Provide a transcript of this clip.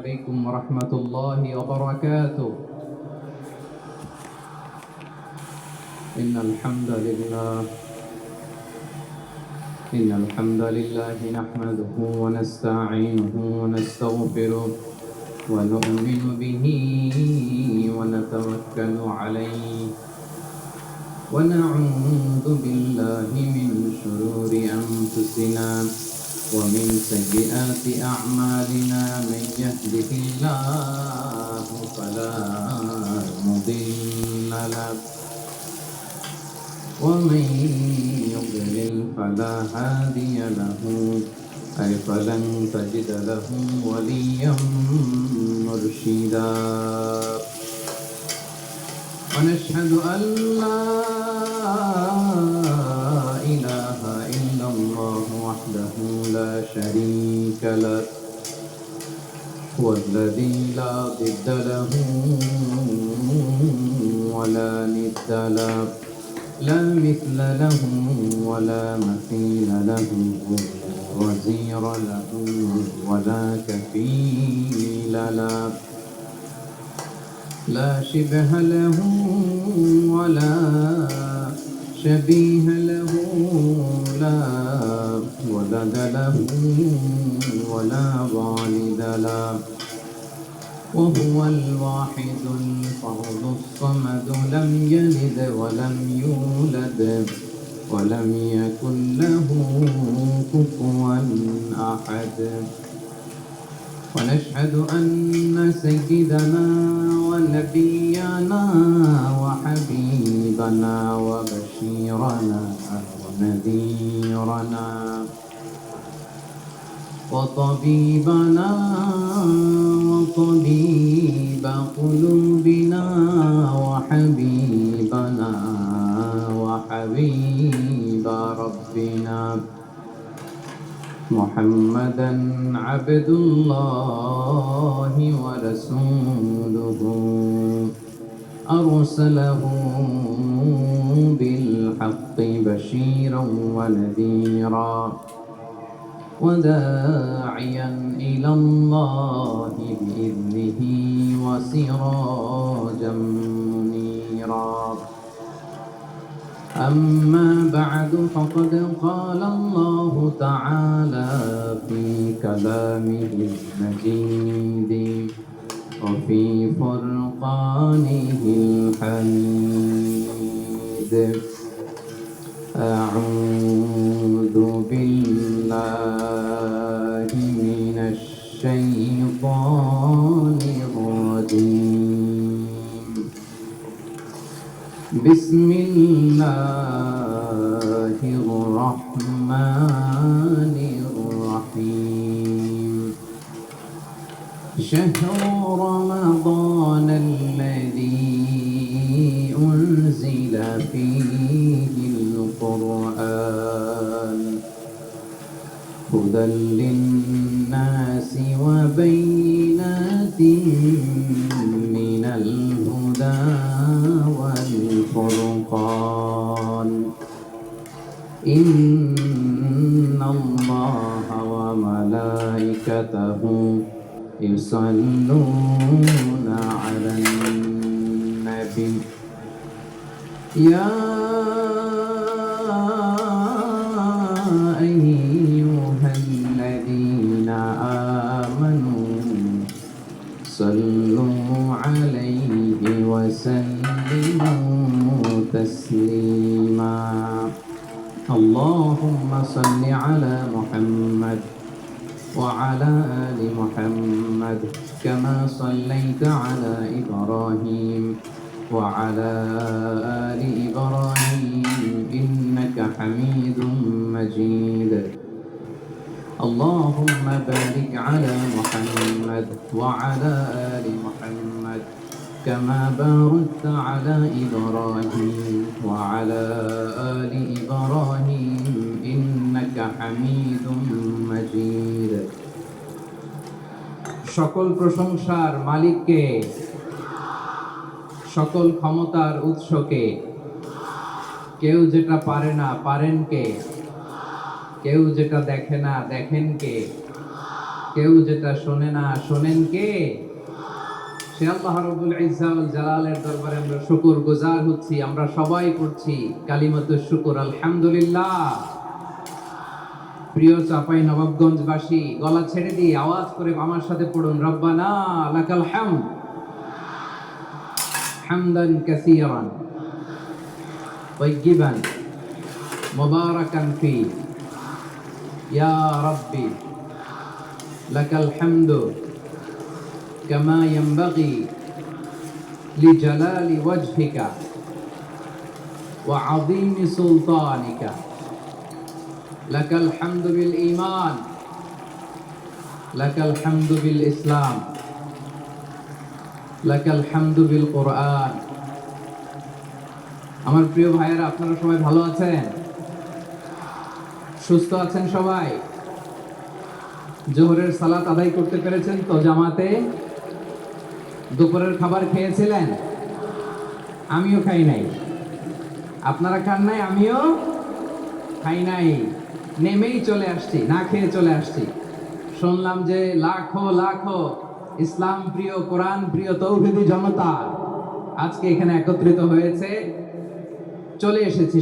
عليكم ورحمة الله وبركاته. إن الحمد لله نحمده ونستعينه ونستغفره ونؤمن به ونتوكل عليه ونعوذ بالله من شرور أنفسنا ومن سيئات أعمالنا. من يهده الله فلا مضل له ومن يضلل فلا هادي له، أي فلن تجد له وليا مرشدا. ونشهد أن لا إله إلا الله وحده لا شريك له، هو الذي لا ضد له ولا ند له، لا مثل له ولا مثيل له، وزير له ولا كفيل له، لا شبه له ولا شبيه له، لا ولد له ولا والد له، وهو الواحد الفرد الصمد، لم يلد ولم يولد ولم يكن له كفوا أحد. ونشهد أن سيدنا ونبينا وحبيبنا وبشيرنا ونذيرنا وطبيبنا وطبيب قلوبنا وحبيبنا وحبيب ربنا محمدا عبد الله ورسوله، أرسله بالحق بشيرا ونذيرا وداعيا إلى الله بإذنه وسراجا منيرا. أما بعد، فقد قال الله تعالى في كلامه المجيد وفي فرقانه الحميد: أعوذ بالله من الشيطان الرجيم. بسم الله الرحمن الرحيم. شهر رمضان الذي أنزل فيه القرآن هدى للناس وبينات من الهدى والفرقان. إن الله وملائكته يصلون على النبي يا أيها الذين آمنوا صلوا عليه وسلموا تسليما. اللهم صل على محمد وعلى آل محمد كما صليت على إبراهيم وعلى آل إبراهيم إنك حميد مجيد. اللهم بارك على محمد وعلى آل محمد كما باركت على إبراهيم وعلى آل إبراهيم إنك حميد مجيد. সকল প্রশংসার মালিককে, সকল ক্ষমতার উৎসকে। কেউ যেটা পারে না পারেন কে, কেউ যেটা দেখে না দেখেন কে, কেউ যেটা শোনে না, শোনেন কে? সে আল্লাহ রাব্বুল ইজ্জা ওয়াল জালালের দরবারে আমরা শুকরগুজার হচ্ছি, আমরা সবাই করছি কালিমাতুশ শুকর আলহামদুলিল্লাহ। প্রিয় চাপাই নবাবগঞ্জবাসী, গলা ছেড়ে দিয়ে আওয়াজ করে আমার সাথে পড়ুন, রব্বানা লাকাল হামদ হামদান কাসীরান তাইয়্যিবান মুবারাকান ফি ইয়া রাব্বি লাকাল হামদু কামা ইয়ানবাগি লিজালালি ওয়াজহিকা ওয়া আযীমি সুলতানিকা লাকাল হামদু বিল ঈমান লাকাল হামদু বিল ইসলাম লাকাল হামদু বিল কোরআন। আমার প্রিয় ভাইয়েরা, আপনারা সবাই ভালো আছেন? সুস্থ আছেন সবাই? জোহরের সালাত আদায় করতে পেরেছেন তো জামাতে? দুপুরের খাবার খেয়েছিলেন? আমিও খাই নাই। আপনারা খান নাই, আমিও খাই নাই। নেমেই চলে আসছি, না খেয়ে চলে আসছি। শুনলাম যে লাখো লাখো ইসলাম প্রিয়, কোরআন প্রিয় তৌহিদি জনতা আজকে এখানে একত্রিত হয়েছে। চলে এসেছি।